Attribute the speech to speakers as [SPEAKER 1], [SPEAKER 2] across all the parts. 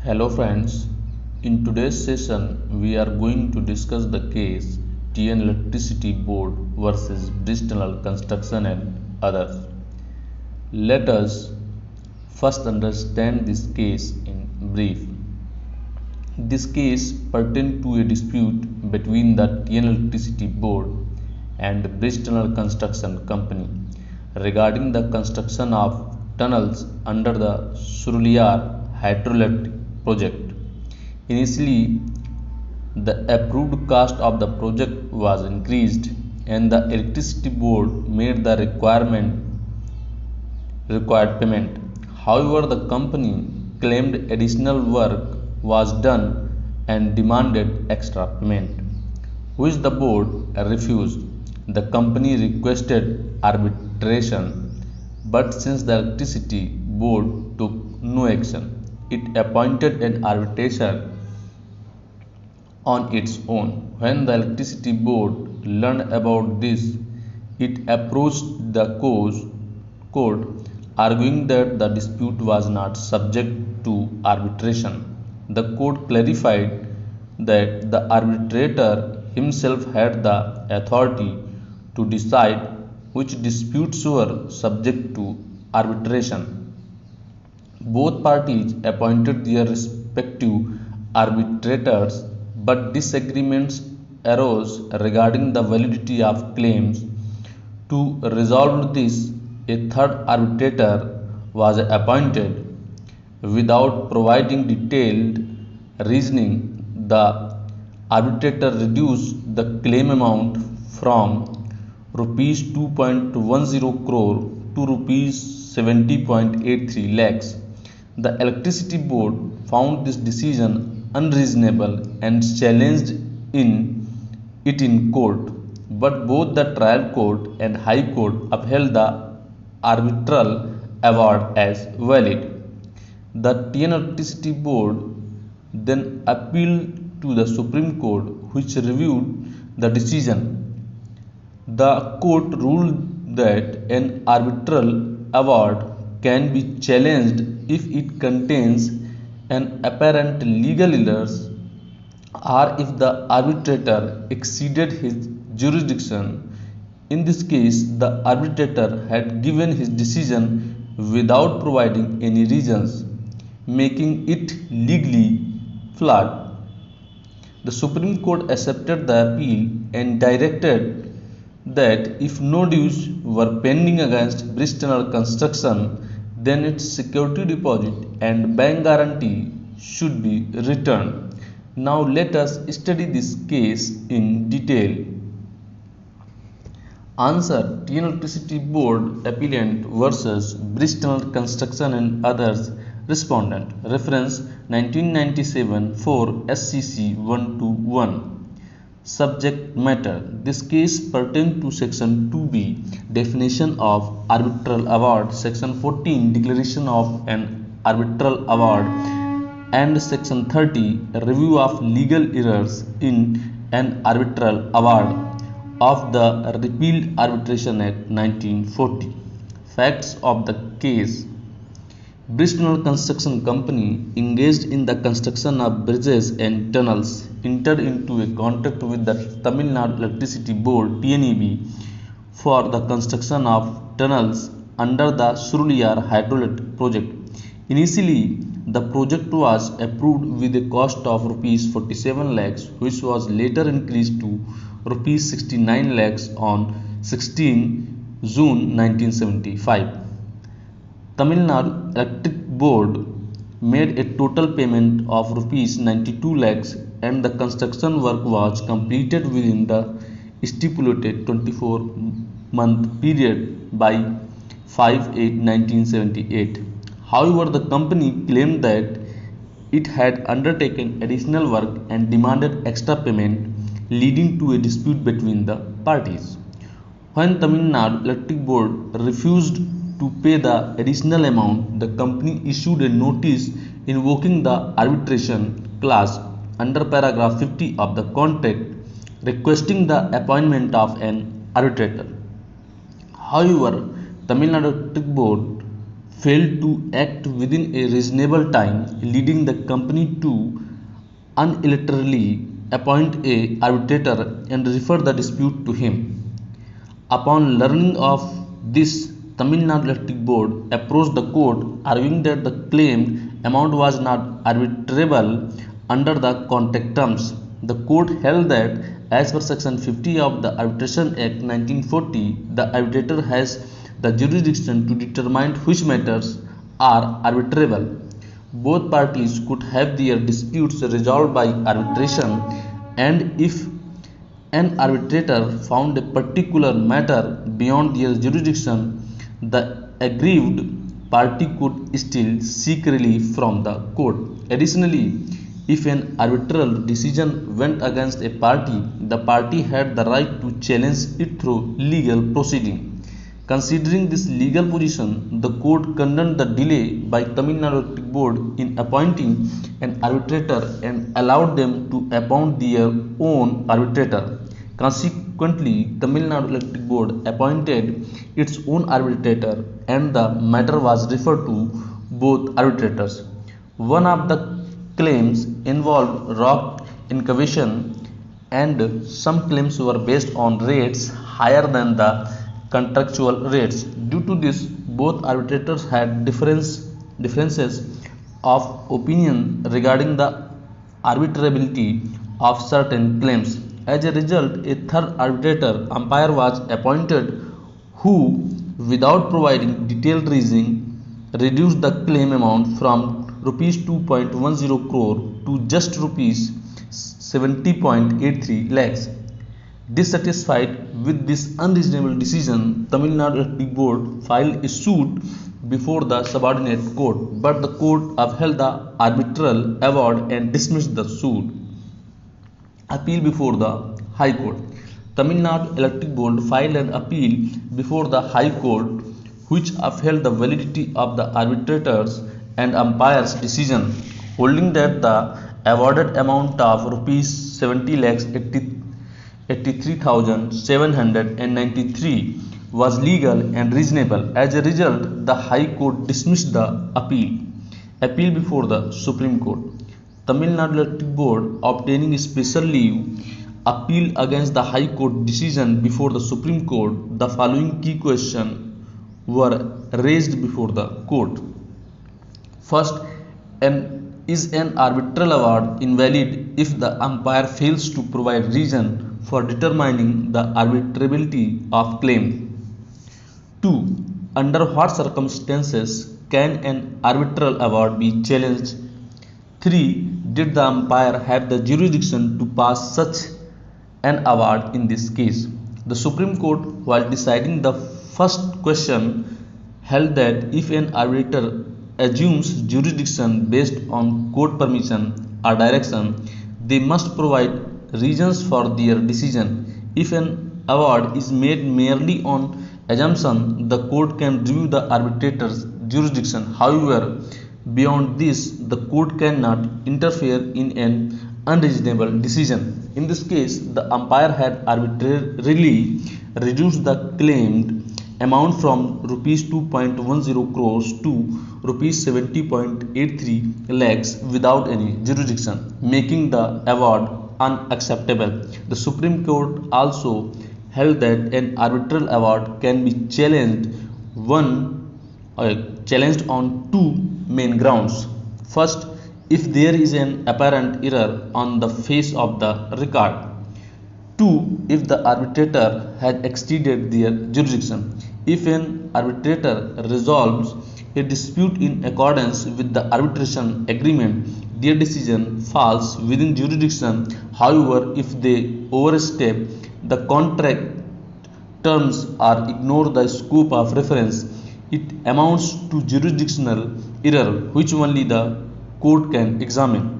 [SPEAKER 1] Hello friends, in today's session we are going to discuss the case T.N.Electricity Board versus Bristol Construction and others. Let us first understand this case in brief. This case pertains to a dispute between the T.N.Electricity Board and Bristol Construction Company regarding the construction of tunnels under the Suruliyar Hydroelectric Project. Initially, the approved cost of the project was increased and the electricity board made the required payment. However, the company claimed additional work was done and demanded extra payment, which the board refused. The company requested arbitration, but since the electricity board took no action, it appointed an arbitrator on its own. When the electricity board learned about this, it approached the court arguing that the dispute was not subject to arbitration. The court clarified that the arbitrator himself had the authority to decide which disputes were subject to arbitration. Both parties appointed their respective arbitrators, but disagreements arose regarding the validity of claims. To resolve this, a third arbitrator was appointed. Without providing detailed reasoning, the arbitrator reduced the claim amount from rupees 2.10 crore to rupees 70.83 lakhs. The electricity board found this decision unreasonable and challenged it in court, but both the trial court and high court upheld the arbitral award as valid. The T.N.Electricity Board then appealed to the Supreme Court, which reviewed the decision. The court ruled that an arbitral award can be challenged if it contains an apparent legal error or if the arbitrator exceeded his jurisdiction. In this case, the arbitrator had given his decision without providing any reasons, making it legally flawed. The Supreme Court accepted the appeal and directed that if no dues were pending against Bristol Construction, then its security deposit and bank guarantee should be returned. Now let us study this case in detail. Answer: T.N.Electricity Board Appellant versus Bristol Construction and others. Respondent. Reference 1997 for SCC 121. Subject matter: this case pertains to section 2b, definition of arbitral award, section 14, declaration of an arbitral award, and section 30, review of legal errors in an arbitral award of the repealed Arbitration Act 1940. Facts of the case: Bristol Construction Company, engaged in the construction of bridges and tunnels, entered into a contract with the Tamil Nadu Electricity Board (TNEB) for the construction of tunnels under the Suruliyar Hydroelectric Project. Initially, the project was approved with a cost of rupees 47 lakhs, which was later increased to rupees 69 lakhs on 16 June 1975. Tamil Nadu Electric Board made a total payment of rupees 92 lakhs and the construction work was completed within the stipulated 24-month period by 5/8/1978. However, the company claimed that it had undertaken additional work and demanded extra payment, leading to a dispute between the parties. When Tamil Nadu Electric Board refused to pay the additional amount, the company issued a notice invoking the arbitration clause under paragraph 50 of the contract, requesting the appointment of an arbitrator. However, Tamil Nadu Electric Board failed to act within a reasonable time, leading the company to unilaterally appoint a arbitrator and refer the dispute to him. Upon learning of this, Tamil Nadu Electric Board approached the court arguing that the claimed amount was not arbitrable under the contract terms. The court held that as per section 50 of the Arbitration Act 1940, the arbitrator has the jurisdiction to determine which matters are arbitrable. Both parties could have their disputes resolved by arbitration, and if an arbitrator found a particular matter beyond their jurisdiction, the aggrieved party could still seek relief from the court. Additionally, if an arbitral decision went against a party, the party had the right to challenge it through legal proceeding. Considering this legal position, the court condemned the delay by Tamil Nadu Electric Board in appointing an arbitrator and allowed them to appoint their own arbitrator. Consequently, Tamil Nadu Electric Board appointed its own arbitrator and the matter was referred to both arbitrators. One of the claims involved rock excavation, and some claims were based on rates higher than the contractual rates. Due to this, both arbitrators had differences of opinion regarding the arbitrability of certain claims. As a result, a third arbitrator umpire was appointed who, without providing detailed reasoning, reduced the claim amount from rupees 2.10 crore to just rupees 70.83 lakhs. Dissatisfied with this unreasonable decision, Tamil Nadu Electric Board filed a suit before the subordinate court, but the court upheld the arbitral award and dismissed the suit. Appeal before the High Court. Tamil Nadu Electric Board filed an appeal before the High Court, which upheld the validity of the arbitrators and umpires' decision, holding that the awarded amount of rupees 70 lakhs 83,793 was legal and reasonable. As a result, the High Court dismissed the appeal. Appeal before the Supreme Court. Tamil Nadu Electric Board, obtaining special leave, appealed against the High Court decision before the Supreme Court. The following key questions were raised before the court. First, is an arbitral award invalid if the umpire fails to provide reason for determining the arbitrability of claim? 2. Under what circumstances can an arbitral award be challenged? 3. Did the umpire have the jurisdiction to pass such an award in this case? The Supreme Court, while deciding the first question, held that if an arbitrator assumes jurisdiction based on court permission or direction, they must provide reasons for their decision. If an award is made merely on assumption, the court can review the arbitrator's jurisdiction. However, beyond this, the court cannot interfere in an unreasonable decision. In this case, the umpire had arbitrarily reduced the claimed amount from rupees 2.10 crores to rupees 70.83 lakhs without any jurisdiction, making the award unacceptable. The Supreme Court also held that an arbitral award can be challenged on two main grounds. First, if there is an apparent error on the face of the record. 2. If the arbitrator has exceeded their jurisdiction. If an arbitrator resolves a dispute in accordance with the arbitration agreement, their decision falls within jurisdiction. However, if they overstep the contract terms or ignore the scope of reference, it amounts to jurisdictional error which only the court can examine.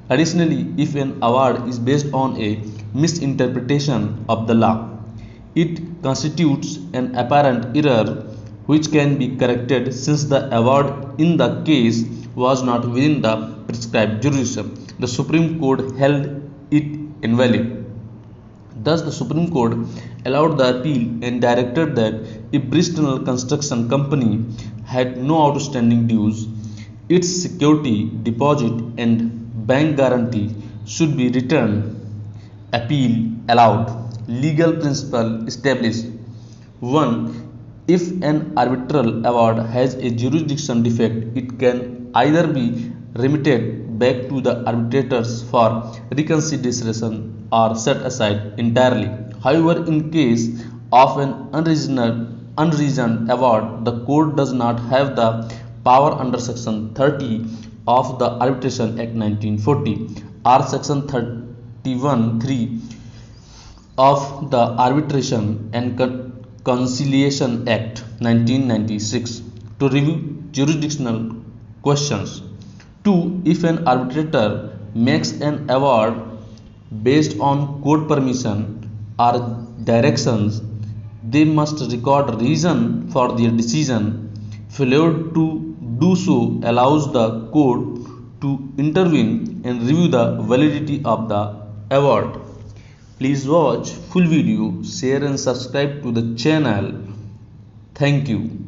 [SPEAKER 1] Additionally, if an award is based on a misinterpretation of the law, it constitutes an apparent error which can be corrected since the award in the case was not within the prescribed jurisdiction. The Supreme Court held it invalid. Thus, the Supreme Court allowed the appeal and directed that if Bristol Construction Company had no outstanding dues, its security, deposit, and bank guarantee should be returned. Appeal allowed. Legal principle established. 1. If an arbitral award has a jurisdiction defect, it can either be remitted back to the arbitrators for reconsideration or set aside entirely. However, in case of an unreasoned award, the court does not have the power under Section 30 of the Arbitration Act 1940 or Section 31(3) of the Arbitration and Conciliation Act 1996 to review jurisdictional questions. 2. If an arbitrator makes an award based on court permission or directions, they must record reason for their decision. Failure to do so allows the court to intervene and review the validity of the award. Please watch full video, share and subscribe to the channel. Thank you.